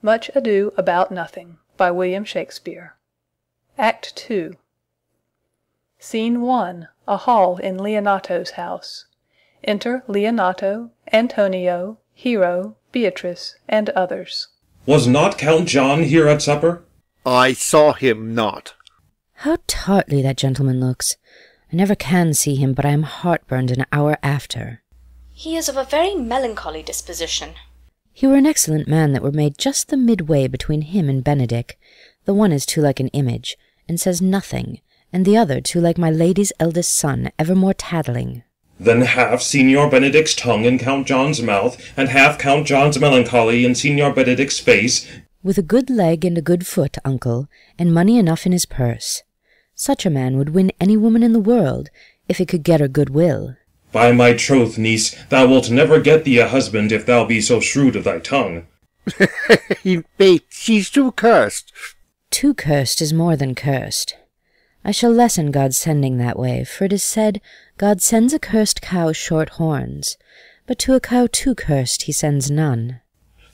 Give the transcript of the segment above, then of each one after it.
Much Ado About Nothing by William Shakespeare. Act 2. Scene 1. A hall in Leonato's house. Enter Leonato, Antonio, Hero, Beatrice, and others. Was not Count John here at supper? I saw him not. How tartly that gentleman looks. I never can see him, but I am heartburned an hour after. He is of a very melancholy disposition. He were an excellent man that were made just the midway between him and Benedict. The one is too like an image, and says nothing, and the other too like my lady's eldest son, evermore tattling. Then half Signor Benedict's tongue in Count John's mouth, and half Count John's melancholy in Signor Benedict's face. With a good leg and a good foot, uncle, and money enough in his purse. Such a man would win any woman in the world, if he could get her good will. By my troth, niece, thou wilt never get thee a husband if thou be so shrewd of thy tongue. Faith, she's too cursed. Too cursed is more than cursed. I shall lessen God's sending that way, for it is said, God sends a cursed cow short horns, but to a cow too cursed he sends none.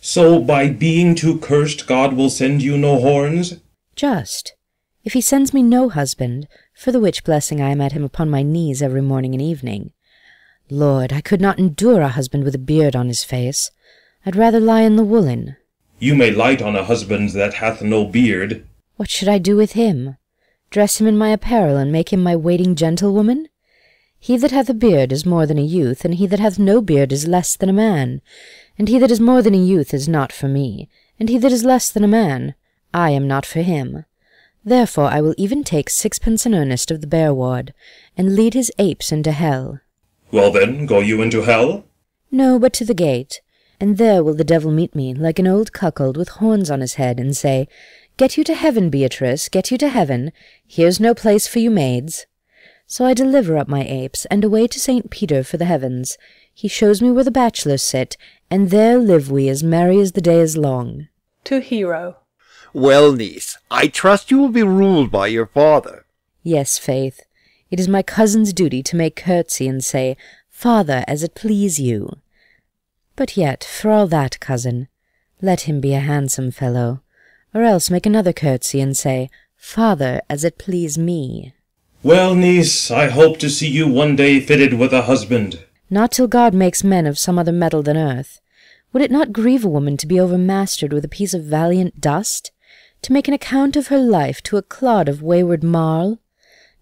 So by being too cursed God will send you no horns? Just. If he sends me no husband, for the which blessing I am at him upon my knees every morning and evening. Lord, I could not endure a husband with a beard on his face. I'd rather lie in the woollen. You may light on a husband that hath no beard. What should I do with him? Dress him in my apparel, and make him my waiting gentlewoman? He that hath a beard is more than a youth, and he that hath no beard is less than a man. And he that is more than a youth is not for me, and he that is less than a man, I am not for him. Therefore I will even take sixpence in earnest of the bear-ward, and lead his apes into hell. Well then, go you into hell? No, but to the gate, and there will the devil meet me, like an old cuckold with horns on his head, and say, Get you to heaven, Beatrice, get you to heaven, here's no place for you maids. So I deliver up my apes, and away to St. Peter for the heavens. He shows me where the bachelors sit, and there live we as merry as the day is long. To Hero. Well, niece, I trust you will be ruled by your father. Yes, faith. It is my cousin's duty to make curtsy and say, Father, as it please you. But yet, for all that, cousin, let him be a handsome fellow, or else make another curtsy and say, Father, as it please me. Well, niece, I hope to see you one day fitted with a husband. Not till God makes men of some other metal than earth. Would it not grieve a woman to be overmastered with a piece of valiant dust? To make an account of her life to a clod of wayward marl?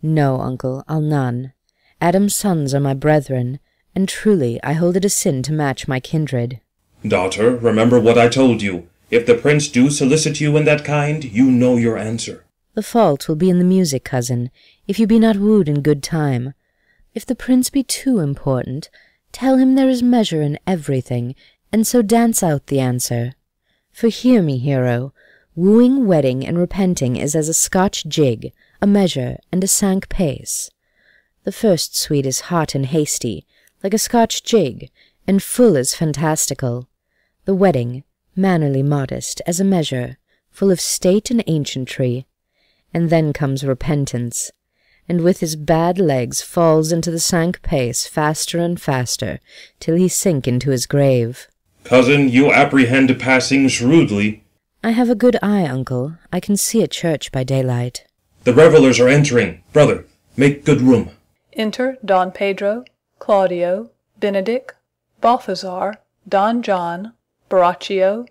No, uncle, I'll none. Adam's sons are my brethren, and truly I hold it a sin to match my kindred. Daughter, remember what I told you. If the prince do solicit you in that kind, you know your answer. The fault will be in the music, cousin, if you be not wooed in good time. If the prince be too important, tell him there is measure in everything, and so dance out the answer. For hear me, hero, wooing, wedding, and repenting is as a Scotch jig, a measure, and a cinque pace. The first suite is hot and hasty, like a Scotch jig, and full as fantastical. The wedding, mannerly modest, as a measure, full of state and ancientry. And then comes repentance, and with his bad legs falls into the cinque pace faster and faster, till he sink into his grave. Cousin, you apprehend passing shrewdly. I have a good eye, uncle. I can see at church by daylight. The revellers are entering. Brother, make good room. Enter Don Pedro, Claudio, Benedict, Balthazar, Don John, Borachio,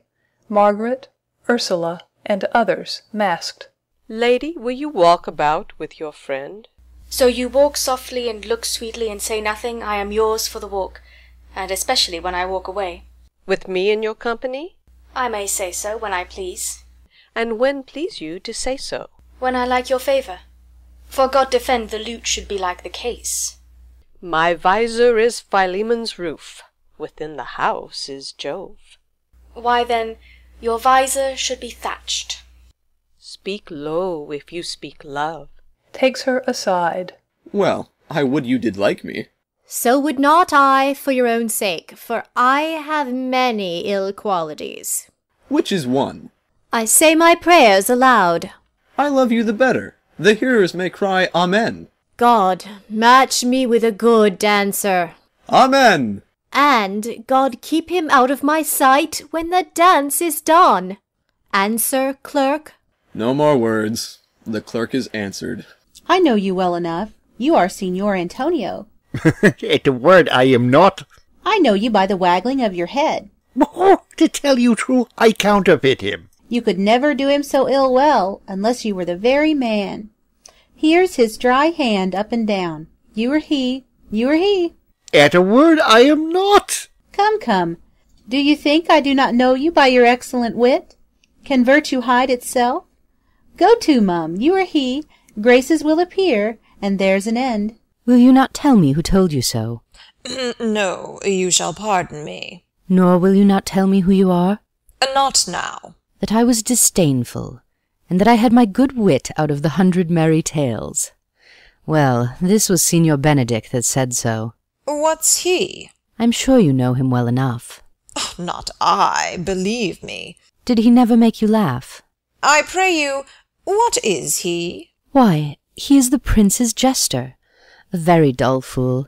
Margaret, Ursula, and others, masked. Lady, will you walk about with your friend? So you walk softly and look sweetly and say nothing, I am yours for the walk, and especially when I walk away. With me in your company? I may say so, when I please. And when please you to say so? When I like your favour. For God defend the lute should be like the case. My visor is Philemon's roof, within the house is Jove. Why then, your visor should be thatched. Speak low if you speak love. Takes her aside. Well, I would you did like me. So would not I for your own sake, for I have many ill qualities. Which is one? I say my prayers aloud. I love you the better. The hearers may cry Amen. God, match me with a good dancer. Amen. And God keep him out of my sight when the dance is done. Answer, clerk. No more words. The clerk is answered. I know you well enough. You are Signor Antonio. At a word, I am not. I know you by the waggling of your head. Oh, to tell you true, I counterfeit him. You could never do him so ill well, unless you were the very man. Here's his dry hand up and down. You are he. You are he. At a word, I am not. Come, come. Do you think I do not know you by your excellent wit? Can virtue hide itself? Go to, mum. You are he. Graces will appear, and there's an end. Will you not tell me who told you so? No, you shall pardon me. Nor will you not tell me who you are? Not now. That I was disdainful, and that I had my good wit out of the 100 merry tales. Well, this was Signor Benedict that said so. What's he? I'm sure you know him well enough. Oh, not I, believe me. Did he never make you laugh? I pray you, what is he? Why, he is the prince's jester, a very dull fool.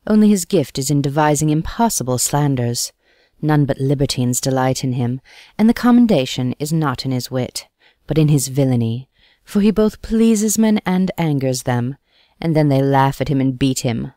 Only his gift is in devising impossible slanders. None but libertines delight in him, and the commendation is not in his wit, but in his villainy, for he both pleases men and angers them, and then they laugh at him and beat him.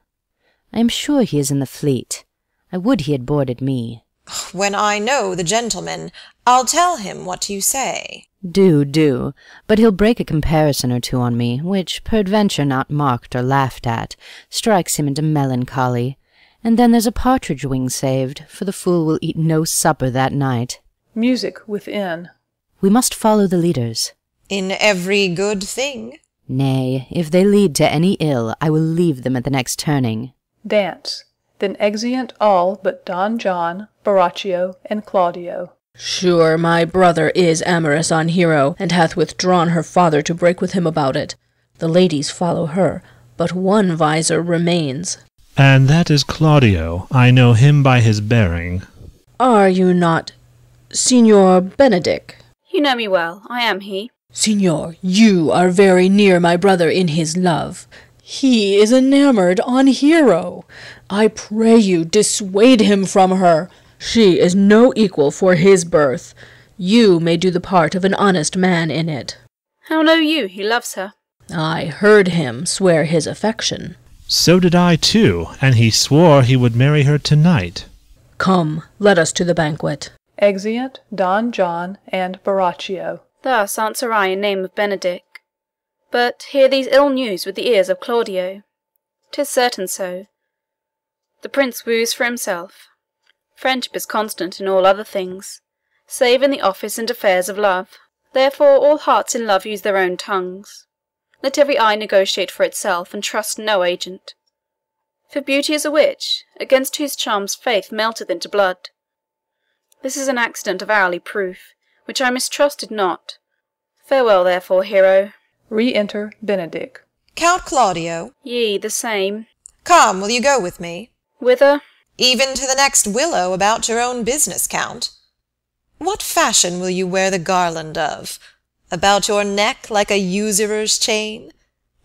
I am sure he is in the fleet. I would he had boarded me. When I know the gentleman, I'll tell him what you say. Do, but he'll break a comparison or two on me, which, peradventure not mocked or laughed at, strikes him into melancholy, and then there's a partridge wing saved, for the fool will eat no supper that night. Music within. We must follow the leaders. In every good thing? Nay, if they lead to any ill, I will leave them at the next turning. Dance. Then exeunt all but Don John, Borachio, and Claudio. Sure, my brother is amorous on Hero, and hath withdrawn her father to break with him about it. The ladies follow her, but one visor remains. And that is Claudio. I know him by his bearing. Are you not Signor Benedict? You know me well. I am he. Signor, you are very near my brother in his love. He is enamoured on Hero. I pray you dissuade him from her. She is no equal for his birth. You may do the part of an honest man in it. How know you he loves her? I heard him swear his affection. So did I too, and he swore he would marry her tonight. Come, let us to the banquet. Exeunt Don John and Borachio. Thus answer I in name of Benedict. But hear these ill news with the ears of Claudio. 'Tis certain so. The prince woos for himself. Friendship is constant in all other things, save in the office and affairs of love. Therefore all hearts in love use their own tongues. Let every eye negotiate for itself, and trust no agent. For beauty is a witch, against whose charms faith melteth into blood. This is an accident of hourly proof, which I mistrusted not. Farewell, therefore, hero. Re-enter Benedict. Count Claudio. Ye, the same. Come, will you go with me? Whither? Even to the next willow about your own business, Count. What fashion will you wear the garland of? About your neck like a usurer's chain,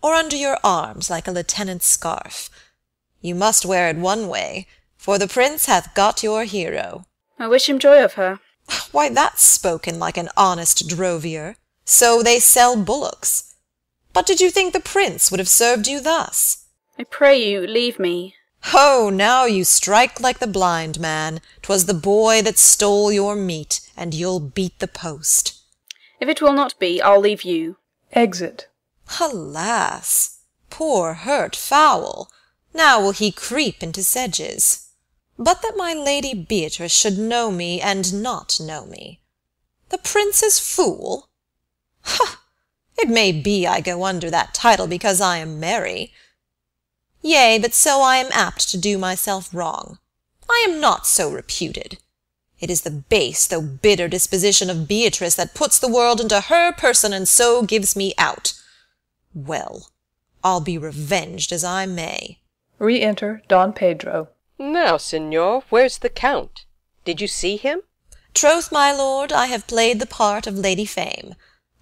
or under your arms like a lieutenant's scarf? You must wear it one way, for the prince hath got your hero. I wish him joy of her. Why, that's spoken like an honest drovier. So they sell bullocks. But did you think the prince would have served you thus? I pray you, leave me. Ho, now you strike like the blind man. 'Twas the boy that stole your meat, and you'll beat the post. If it will not be, I'll leave you. Exit. Alas, poor hurt fowl, now will he creep into sedges. But that my lady Beatrice should know me and not know me. The prince's fool? Ha! It may be I go under that title because I am merry. Yea, but so I am apt to do myself wrong. I am not so reputed. It is the base though bitter disposition of Beatrice that puts the world into her person and so gives me out. Well, I'll be revenged as I may. Re-enter Don Pedro. Now, Signor, where's the Count? Did you see him? Troth, my lord, I have played the part of Lady Fame.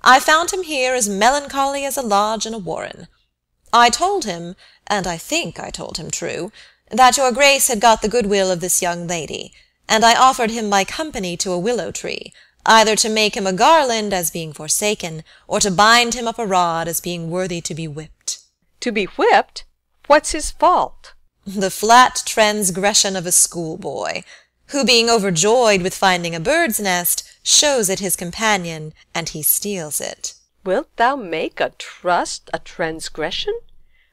I found him here as melancholy as a lodge in a warren. I told him, and I think I told him true, that your grace had got the goodwill of this young lady, and I offered him my company to a willow tree, either to make him a garland as being forsaken, or to bind him up a rod as being worthy to be whipped. To be whipped? What's his fault? The flat transgression of a schoolboy, who being overjoyed with finding a bird's nest, shows it his companion, and he steals it. Wilt thou make a trust a transgression?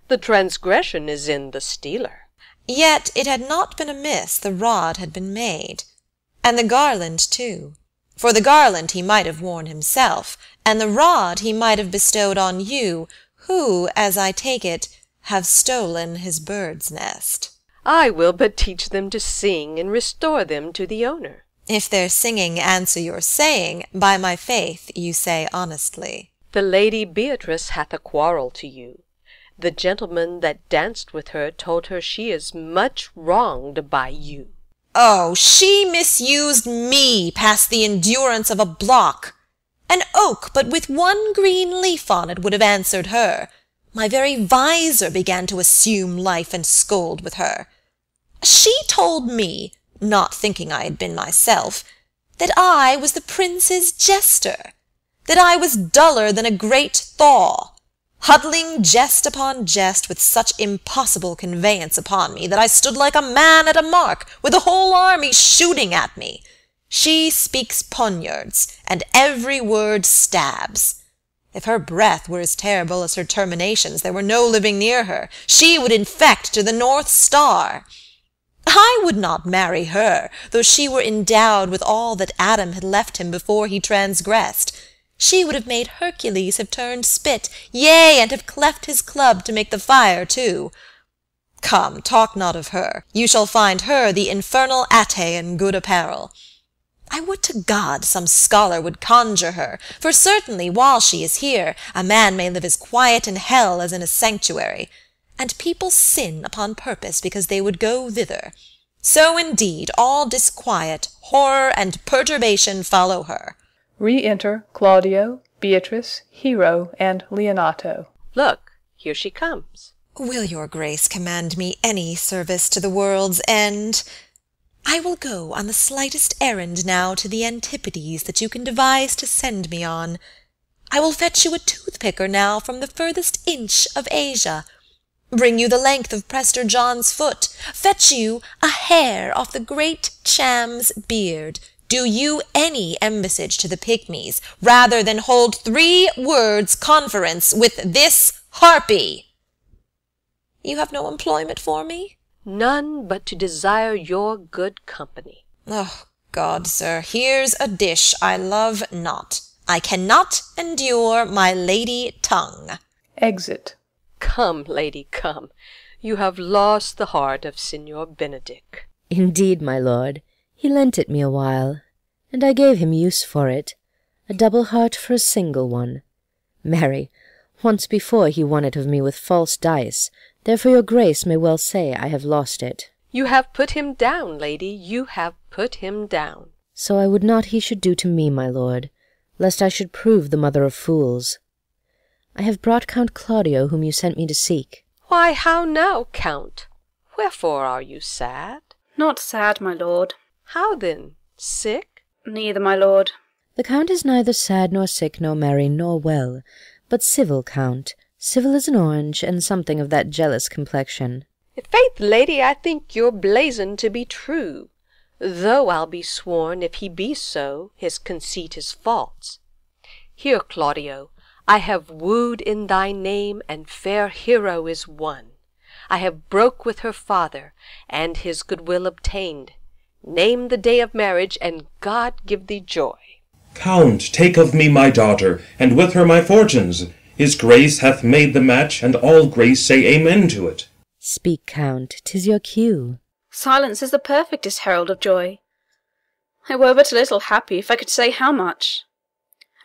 The transgression is in the stealer. Yet it had not been amiss the rod had been made, and the garland too. For the garland he might have worn himself, and the rod he might have bestowed on you, who, as I take it, have stolen his bird's nest. I will but teach them to sing, and restore them to the owner. If their singing answer your saying, by my faith you say honestly. The lady Beatrice hath a quarrel to you. The gentleman that danced with her told her she is much wronged by you. Oh, she misused me past the endurance of a block. An oak but with one green leaf on it would have answered her. My very visor began to assume life and scold with her. She told me, not thinking I had been myself, that I was the prince's jester, that I was duller than a great thaw, huddling jest upon jest with such impossible conveyance upon me that I stood like a man at a mark, with the whole army shooting at me. She speaks poniards, and every word stabs. If her breath were as terrible as her terminations, there were no living near her. She would infect to the North Star. I would not marry her, though she were endowed with all that Adam had left him before he transgressed. She would have made Hercules have turned spit, yea, and have cleft his club to make the fire too. Come, talk not of her. You shall find her the infernal Ate in good apparel. I would to God some scholar would conjure her, for certainly while she is here, a man may live as quiet in hell as in a sanctuary, and people sin upon purpose because they would go thither. So indeed all disquiet, horror, and perturbation follow her. Re-enter Claudio, Beatrice, Hero, and Leonato. Look, here she comes. Will your grace command me any service to the world's end? I will go on the slightest errand now to the Antipodes that you can devise to send me on. I will fetch you a toothpicker now from the furthest inch of Asia, bring you the length of Prester John's foot, fetch you a hair off the great Cham's beard, do you any embassage to the Pygmies, rather than hold 3 words conference with this harpy. You have no employment for me? None but to desire your good company. Oh, God, sir, here's a dish I love not. I cannot endure my lady tongue. Exit. Come, lady, come. You have lost the heart of Signor Benedict. Indeed, my lord, he lent it me a while, and I gave him use for it, a double heart for a single one. Marry, once before he won it of me with false dice, therefore your grace may well say I have lost it. You have put him down, lady, you have put him down. So I would not he should do to me, my lord, lest I should prove the mother of fools. I have brought Count Claudio, whom you sent me to seek. Why, how now, Count? Wherefore are you sad? Not sad, my lord. How then? Sick? Neither, my lord. The Count is neither sad, nor sick, nor merry, nor well, but civil, Count, civil as an orange, and something of that jealous complexion. Faith, lady, I think your blazon to be true, though I'll be sworn, if he be so, his conceit is false. Here, Claudio, I have wooed in thy name, and fair Hero is won. I have broke with her father, and his goodwill obtained. Name the day of marriage, and God give thee joy. Count, take of me my daughter, and with her my fortunes. His grace hath made the match, and all grace say amen to it. Speak, Count, 'tis your cue. Silence is the perfectest herald of joy. I were but a little happy if I could say how much.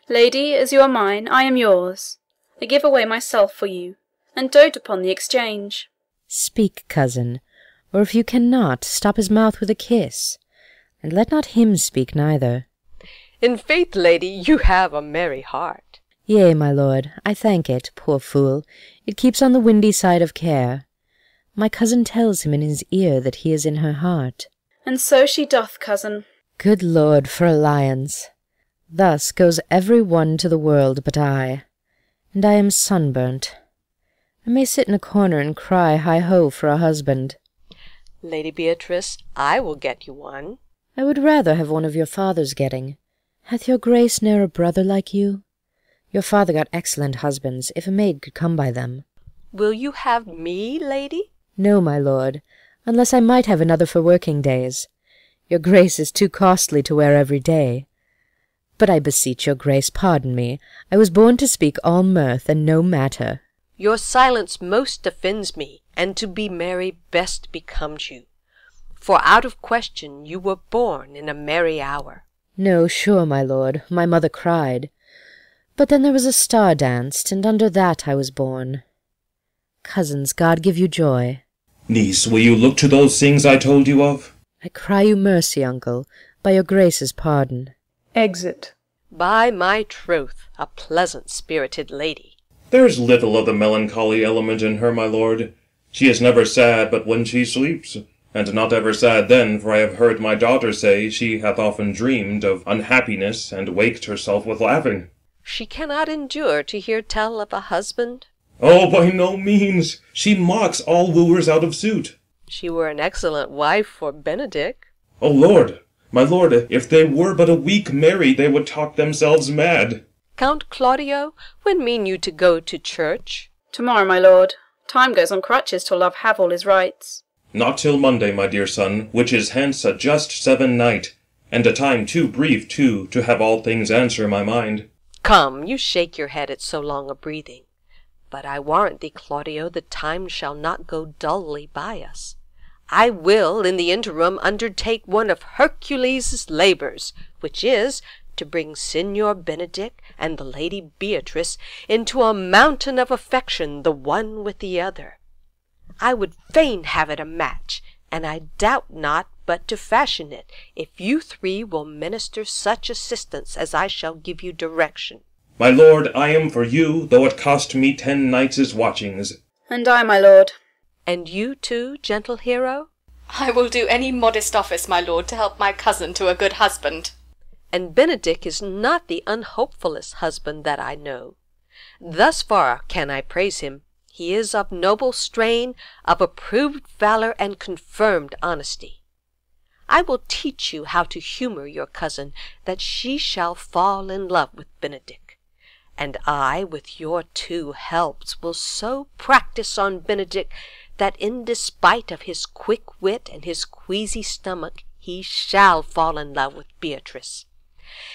Lady, as you are mine, I am yours. I give away myself for you, and dote upon the exchange. Speak, cousin, or if you cannot, stop his mouth with a kiss, and let not him speak neither. In faith, lady, you have a merry heart. Yea, my lord, I thank it, poor fool. It keeps on the windy side of care. My cousin tells him in his ear that he is in her heart. And so she doth, cousin. Good Lord, for alliance! Thus goes every one to the world but I, and I am sunburnt. I may sit in a corner and cry hi-ho for a husband. Lady Beatrice, I will get you one. I would rather have one of your father's getting. Hath your grace ne'er a brother like you? Your father got excellent husbands, if a maid could come by them. Will you have me, lady? No, my lord, unless I might have another for working days. Your grace is too costly to wear every day. But I beseech your grace pardon me. I was born to speak all mirth and no matter. Your silence most offends me, and to be merry best becomes you. For out of question you were born in a merry hour. No, sure, my lord, my mother cried. But then there was a star danced, and under that I was born. Cousins, God give you joy. Niece, will you look to those things I told you of? I cry you mercy, uncle, by your grace's pardon. Exit. By my troth, a pleasant-spirited lady. There's little of the melancholy element in her, my lord. She is never sad but when she sleeps, and not ever sad then, for I have heard my daughter say she hath often dreamed of unhappiness, and waked herself with laughing. She cannot endure to hear tell of a husband. Oh, by no means. She mocks all wooers out of suit. She were an excellent wife for Benedict. Oh, Lord, my lord, if they were but a week married, they would talk themselves mad. Count Claudio, when mean you to go to church? Tomorrow, my lord. Time goes on crutches till love have all his rights. Not till Monday, my dear son, which is hence a just 7 night, and a time too brief, too, to have all things answer my mind. Come, you shake your head at so long a breathing. But I warrant thee, Claudio, the time shall not go dully by us. I will, in the interim, undertake one of Hercules' labours, which is, to bring Signor Benedict and the Lady Beatrice into a mountain of affection the one with the other. I would fain have it a match, and I doubt not but to fashion it, if you three will minister such assistance as I shall give you direction. My lord, I am for you, though it cost me 10 nights' watchings. And I, my lord. And you too, gentle hero? I will do any modest office, my lord, to help my cousin to a good husband. And Benedict is not the unhopefullest husband that I know. Thus far can I praise him. He is of noble strain, of approved valour and confirmed honesty. I will teach you how to humour your cousin, that she shall fall in love with Benedict. And I, with your 2 helps, will so practise on Benedict, that in despite of his quick wit and his queasy stomach, he shall fall in love with Beatrice.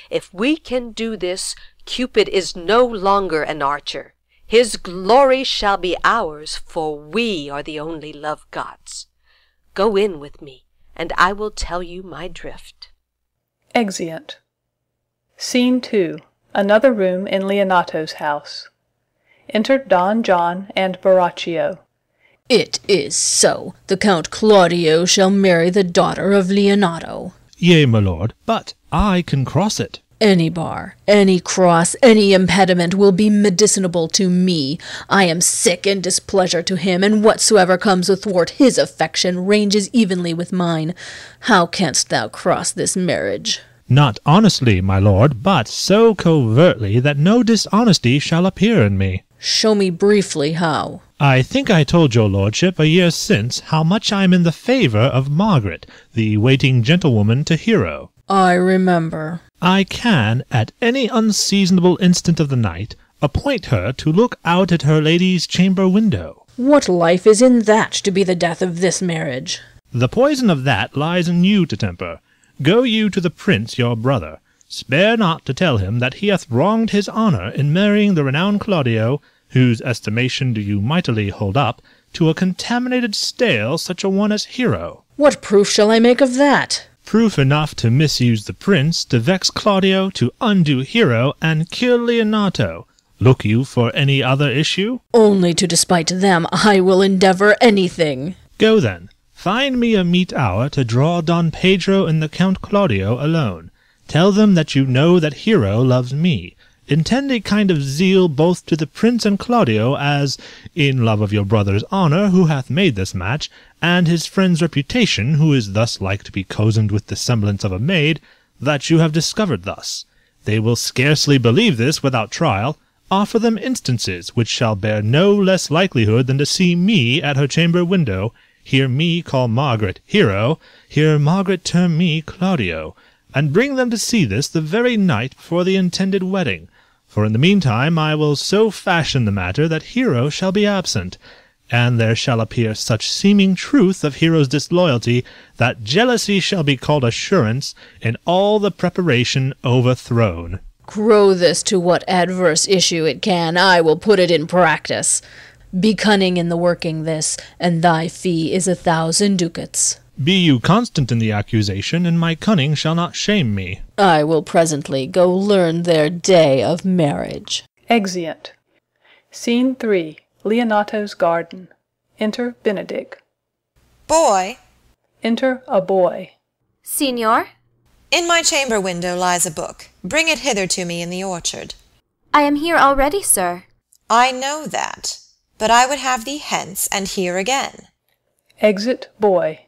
If we can do this, Cupid is no longer an archer. His glory shall be ours, for we are the only love gods. Go in with me, and I will tell you my drift. Exeunt. Scene 2. Another room in Leonato's house. Enter Don John and Borachio. It is so. The Count Claudio shall marry the daughter of Leonato. Yea, my lord, but I can cross it. Any bar, any cross, any impediment will be medicinable to me. I am sick in displeasure to him, and whatsoever comes athwart his affection ranges evenly with mine. How canst thou cross this marriage? Not honestly, my lord, but so covertly that no dishonesty shall appear in me. Show me briefly how. I think I told your lordship a year since how much I am in the favour of Margaret, the waiting gentlewoman to Hero. I remember. I can, at any unseasonable instant of the night, appoint her to look out at her lady's chamber window. What life is in that to be the death of this marriage? The poison of that lies in you to temper. Go you to the prince your brother. Spare not to tell him that he hath wronged his honour in marrying the renowned Claudio, whose estimation do you mightily hold up, to a contaminated stale such a one as Hero. What proof shall I make of that? Proof enough to misuse the prince, to vex Claudio, to undo Hero, and kill Leonato. Look you for any other issue? Only to despite them I will endeavour anything. Go then. Find me a meet hour to draw Don Pedro and the Count Claudio alone. Tell them that you know that Hero loves me. Intend a kind of zeal both to the prince and Claudio, as, in love of your brother's honour, who hath made this match, and his friend's reputation, who is thus like to be cozened with the semblance of a maid, that you have discovered thus. They will scarcely believe this without trial. Offer them instances which shall bear no less likelihood than to see me at her chamber window, hear me call Margaret Hero, hear Margaret term me Claudio, and bring them to see this the very night before the intended wedding. For in the meantime I will so fashion the matter that Hero shall be absent, and there shall appear such seeming truth of Hero's disloyalty that jealousy shall be called assurance, and all the preparation overthrown. Grow this to what adverse issue it can, I will put it in practice. Be cunning in the working this, and thy fee is 1,000 ducats. Be you constant in the accusation, and my cunning shall not shame me. I will presently go learn their day of marriage. Exeunt. Scene 3. Leonato's garden. Enter Benedict. Boy. Enter a boy. Signor? In my chamber window lies a book. Bring it hither to me in the orchard. I am here already, sir. I know that, but I would have thee hence and here again. Exit boy.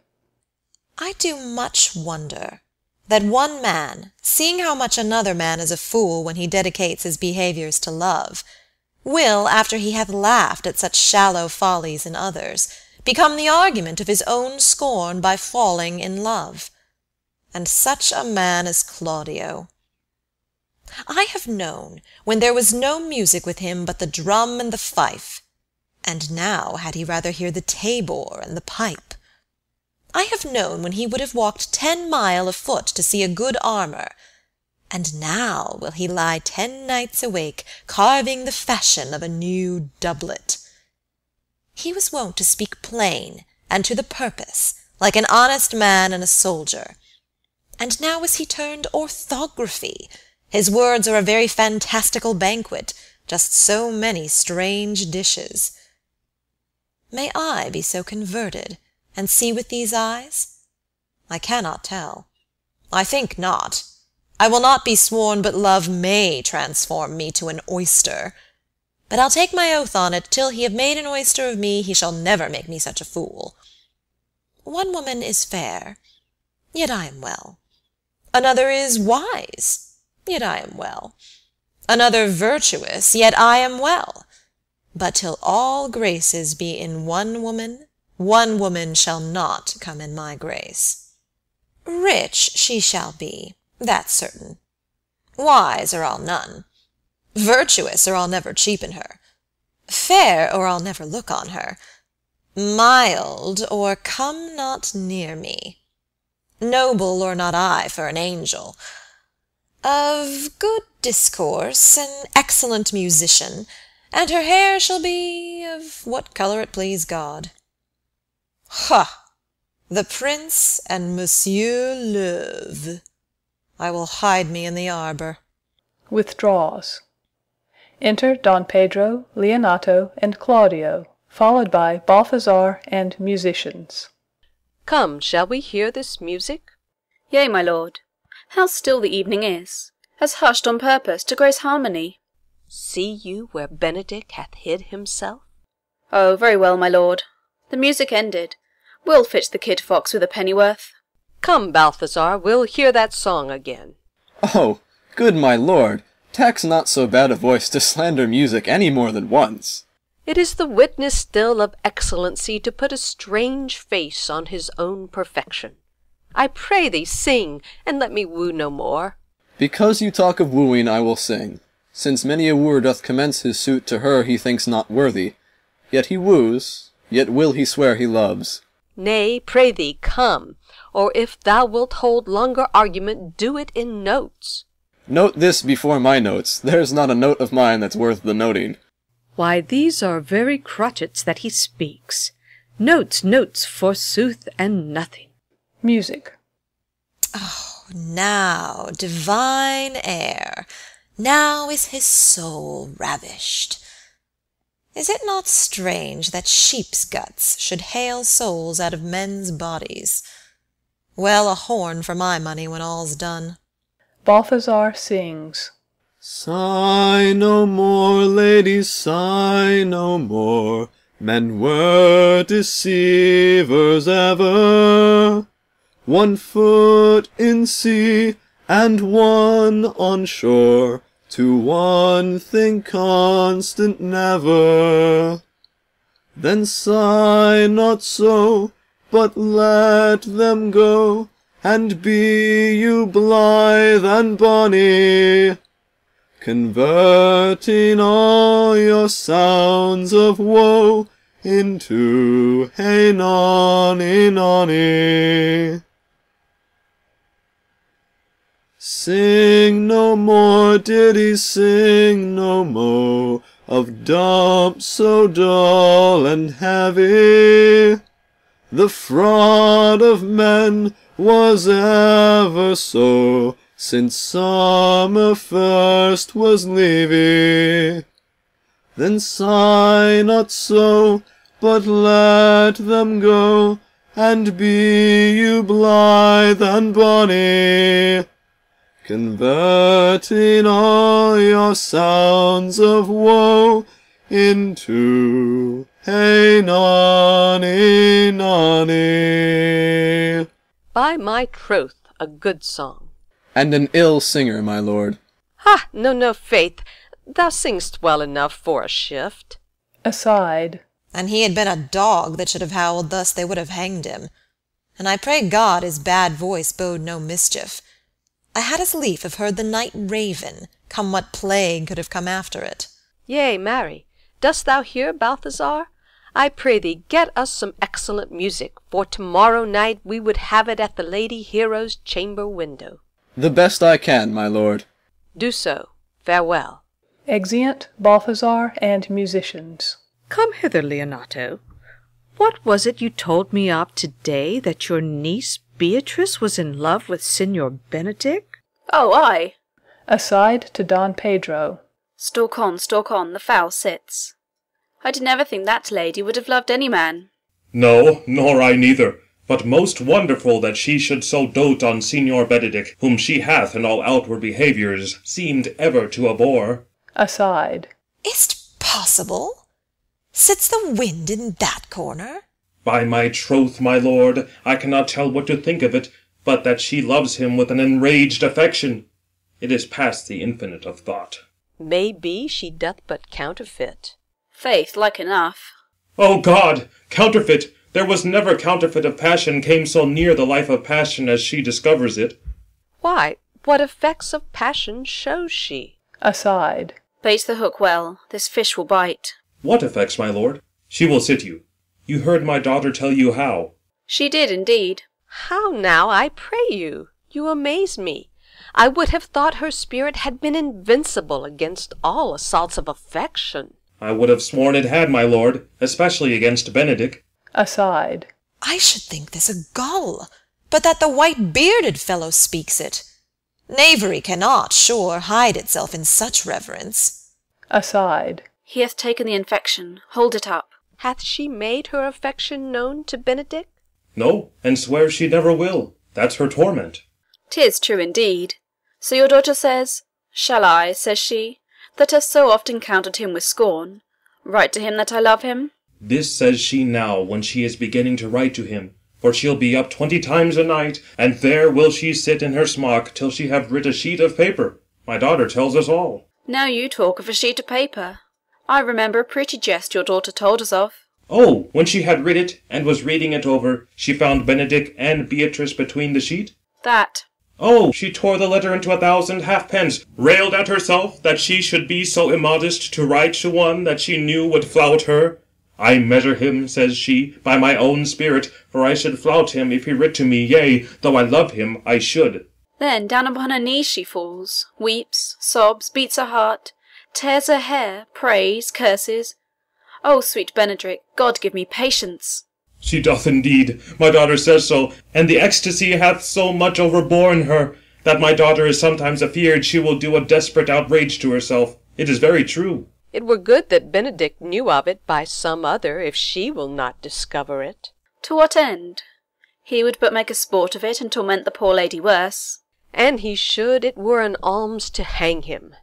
I do much wonder that one man, seeing how much another man is a fool when he dedicates his behaviours to love, will, after he hath laughed at such shallow follies in others, become the argument of his own scorn by falling in love. And such a man as Claudio. I have known when there was no music with him but the drum and the fife, and now had he rather hear the tabor and the pipe. I have known when he would have walked 10 mile afoot to see a good armour, and now will he lie 10 nights awake carving the fashion of a new doublet. He was wont to speak plain and to the purpose, like an honest man and a soldier. And now is he turned orthography. His words are a very fantastical banquet, just so many strange dishes. May I be so converted, and see with these eyes? I cannot tell. I think not. I will not be sworn but love may transform me to an oyster. But I'll take my oath on it, till he have made an oyster of me, he shall never make me such a fool. One woman is fair, yet I am well. Another is wise, yet I am well. Another virtuous, yet I am well. But till all graces be in one woman shall not come in my grace. Rich she shall be, that's certain. Wise, or I'll none. Virtuous, or I'll never cheapen her. Fair, or I'll never look on her. Mild, or come not near me. Noble, or not I for an angel. Of good discourse, an excellent musician, and her hair shall be of what colour it please God. Ha! The Prince and Monsieur Louvre. I will hide me in the arbour. Withdraws. Enter Don Pedro, Leonato, and Claudio, followed by Balthazar and musicians. Come, shall we hear this music? Yea, my lord. How still the evening is, as hushed on purpose to grace harmony. See you where Benedict hath hid himself? Oh, very well, my lord. The music ended. We'll fetch the kid fox with a pennyworth. Come, Balthazar, we'll hear that song again. Oh, good my lord, tax not so bad a voice to slander music any more than once. It is the witness still of excellency to put a strange face on his own perfection. I pray thee sing, and let me woo no more. Because you talk of wooing, I will sing, since many a wooer doth commence his suit to her he thinks not worthy. Yet he woos, yet will he swear he loves. Nay, pray thee, come, or if thou wilt hold longer argument, do it in notes. Note this before my notes, there's not a note of mine that's worth the noting. Why, these are very crotchets that he speaks. Notes, notes, forsooth, and nothing. Music. Oh, now, divine air, now is his soul ravished. Is it not strange that sheep's guts should hale souls out of men's bodies? Well, a horn for my money when all's done. Balthazar sings. Sigh no more, ladies, sigh no more. Men were deceivers ever. 1 foot in sea and one on shore, to one thing constant never. Then sigh not so, but let them go, and be you blithe and bonny, converting all your sounds of woe into hey nonny nonny. Sing no more ditties, sing no more of dumps so dull and heavy. The fraud of men was ever so, since summer first was leavy. Then sigh not so, but let them go, and be you blithe and bonny, converting all your sounds of woe into hey nonny nonny. By my troth, a good song. And an ill singer, my lord. Ha! No, faith, thou sing'st well enough for a shift. Aside. And he had been a dog that should have howled thus, they would have hanged him. And I pray God his bad voice bode no mischief. I had as lief have heard the night raven, come what plague could have come after it. Yea, marry, dost thou hear, Balthazar? I pray thee get us some excellent music, for tomorrow night we would have it at the Lady Hero's chamber window. The best I can, my lord. Do so. Farewell. Exeunt Balthazar and musicians. Come hither, Leonato. What was it you told me of today, that your niece Beatrice was in love with Signor Benedict? Oh, aye. Aside to Don Pedro. Stalk on, the fowl sits. I did never think that lady would have loved any man. No, nor I neither. But most wonderful that she should so dote on Signor Benedict, whom she hath in all outward behaviours seemed ever to abhor. Aside. Is't possible? Sits the wind in that corner? By my troth, my lord, I cannot tell what to think of it, but that she loves him with an enraged affection. It is past the infinite of thought. May be she doth but counterfeit. Faith, like enough. O God! Counterfeit! There was never counterfeit of passion came so near the life of passion as she discovers it. Why, what effects of passion shows she? Aside. Bait the hook well, this fish will bite. What effects, my lord? She will sit you. You heard my daughter tell you how. She did indeed. How now, I pray you? You amaze me. I would have thought her spirit had been invincible against all assaults of affection. I would have sworn it had, my lord, especially against Benedict. Aside. I should think this a gull, but that the white-bearded fellow speaks it. Knavery cannot, sure, hide itself in such reverence. Aside. He hath taken the infection. Hold it up. Hath she made her affection known to Benedict? No, and swears she never will. That's her torment. 'Tis true indeed. So your daughter says, shall I, says she, that have so often counted him with scorn, write to him that I love him? This says she now, when she is beginning to write to him. For she'll be up 20 times a night, and there will she sit in her smock till she have writ a sheet of paper. My daughter tells us all. Now you talk of a sheet of paper. I remember a pretty jest your daughter told us of. Oh, when she had writ it, and was reading it over, she found Benedict and Beatrice between the sheet? That. Oh, she tore the letter into 1,000 halfpence, railed at herself that she should be so immodest to write to one that she knew would flout her. I measure him, says she, by my own spirit, for I should flout him if he writ to me, yea, though I love him, I should. Then down upon her knees she falls, weeps, sobs, beats her heart, tears her hair, prays, curses. O sweet Benedict, God give me patience. She doth indeed. My daughter says so, and the ecstasy hath so much overborne her, that my daughter is sometimes afeard she will do a desperate outrage to herself. It is very true. It were good that Benedict knew of it by some other, if she will not discover it. To what end? He would but make a sport of it, and torment the poor lady worse. And he should, it were an alms to hang him.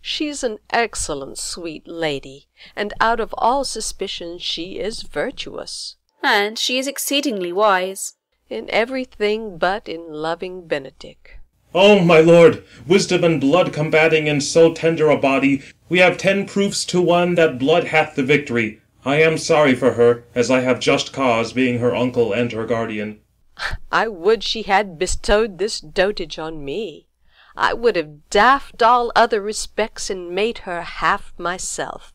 She's an excellent sweet lady, and out of all suspicion she is virtuous. And she is exceedingly wise. In everything but in loving Benedict. Oh, my lord, wisdom and blood combating in so tender a body, we have 10 proofs to 1 that blood hath the victory. I am sorry for her, as I have just cause, being her uncle and her guardian. I would she had bestowed this dotage on me. I would have daffed all other respects and made her half myself.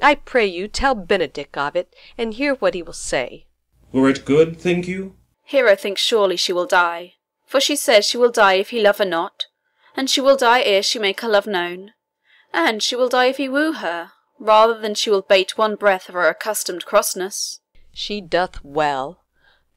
I pray you tell Benedict of it, and hear what he will say. Were it good, think you? Hero thinks surely she will die, for she says she will die if he love her not, and she will die ere she make her love known, and she will die if he woo her, rather than she will bate one breath of her accustomed crossness. She doth well.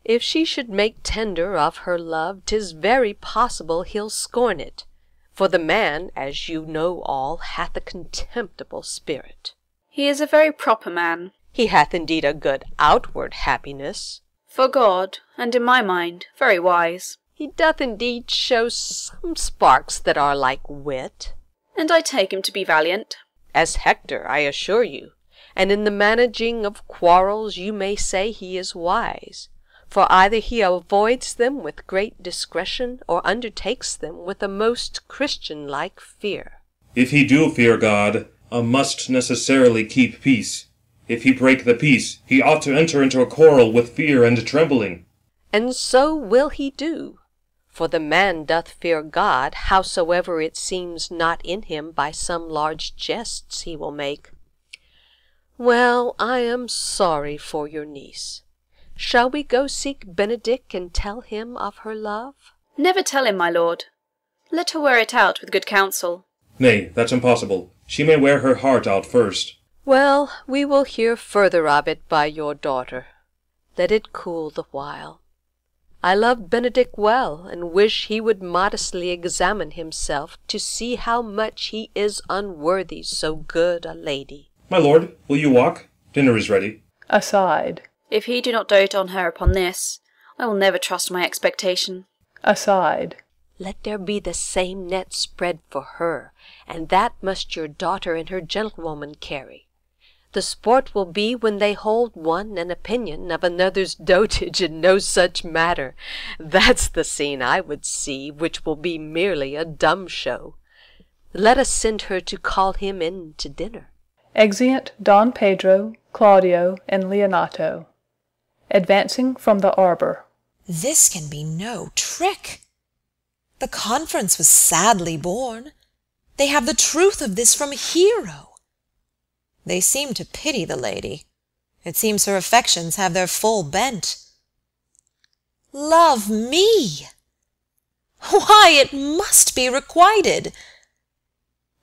If she should make tender of her love, 'tis very possible he'll scorn it, for the man, as you know all, hath a contemptible spirit. He is a very proper man. He hath indeed a good outward happiness. For God, and in my mind, very wise. He doth indeed show some sparks that are like wit. And I take him to be valiant. As Hector, I assure you, and in the managing of quarrels you may say he is wise, for either he avoids them with great discretion, or undertakes them with a most Christian-like fear. If he do fear God, must necessarily keep peace. If he break the peace, he ought to enter into a quarrel with fear and trembling. And so will he do, for the man doth fear God, howsoever it seems not in him by some large jests he will make. Well, I am sorry for your niece. Shall we go seek Benedict and tell him of her love? Never tell him, my lord. Let her wear it out with good counsel. Nay, that's impossible. She may wear her heart out first. Well, we will hear further of it by your daughter. Let it cool the while. I love Benedict well, and wish he would modestly examine himself to see how much he is unworthy so good a lady. My lord, will you walk? Dinner is ready. Aside. If he do not dote on her upon this, I will never trust my expectation. Aside. Let there be the same net spread for her, and that must your daughter and her gentlewoman carry. The sport will be when they hold one an opinion of another's dotage in no such matter. That's the scene I would see, which will be merely a dumb show. Let us send her to call him in to dinner. Exeunt Don Pedro, Claudio, and Leonato. Advancing from the arbor. This can be no trick. The conference was sadly born. They have the truth of this from Hero. They seem to pity the lady. It seems her affections have their full bent. Love me! Why, it must be requited.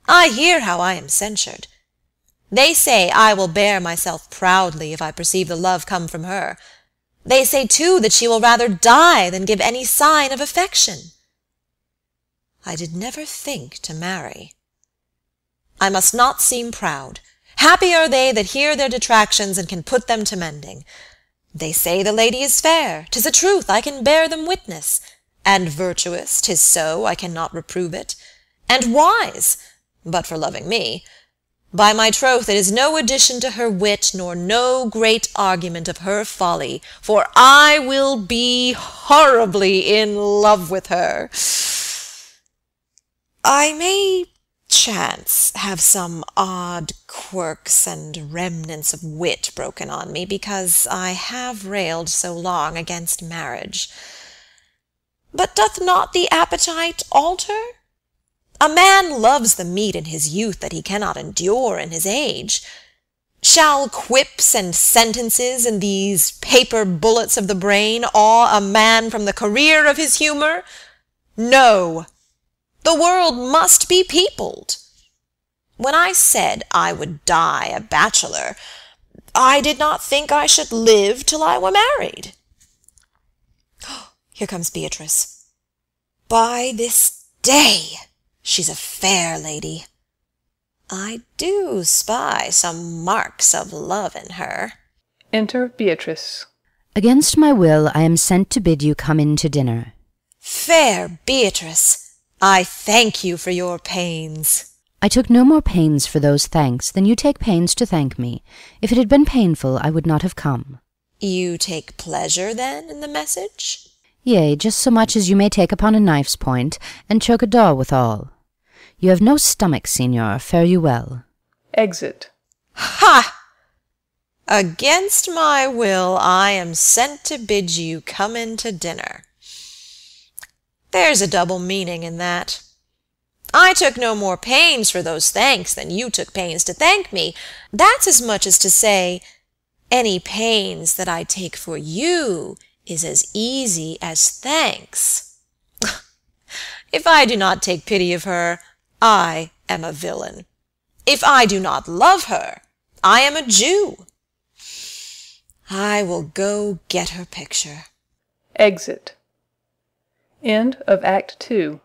I hear how I am censured. They say I will bear myself proudly if I perceive the love come from her. They say, too, that she will rather die than give any sign of affection. I did never think to marry. I must not seem proud. Happy are they that hear their detractions and can put them to mending. They say the lady is fair. 'Tis a truth, I can bear them witness. And virtuous, 'tis so, I cannot reprove it. And wise, but for loving me. By my troth, it is no addition to her wit, nor no great argument of her folly, for I will be horribly in love with her. I may chance have some odd quirks and remnants of wit broken on me, because I have railed so long against marriage. But doth not the appetite alter? A man loves the meat in his youth that he cannot endure in his age. Shall quips and sentences and these paper bullets of the brain awe a man from the career of his humour? No! The world must be peopled. When I said I would die a bachelor, I did not think I should live till I were married. Here comes Beatrice. By this day, she's a fair lady. I do spy some marks of love in her. Enter Beatrice. Against my will, I am sent to bid you come in to dinner. Fair Beatrice, I thank you for your pains. I took no more pains for those thanks than you take pains to thank me. If it had been painful, I would not have come. You take pleasure, then, in the message? Yea, just so much as you may take upon a knife's point, and choke a dog withal. You have no stomach, Signor, fare you well. Exit. Ha! Against my will I am sent to bid you come in to dinner. There's a double meaning in that. I took no more pains for those thanks than you took pains to thank me. That's as much as to say, any pains that I take for you is as easy as thanks. If I do not take pity of her, I am a villain. If I do not love her, I am a Jew. I will go get her picture. Exit. End of Act 2.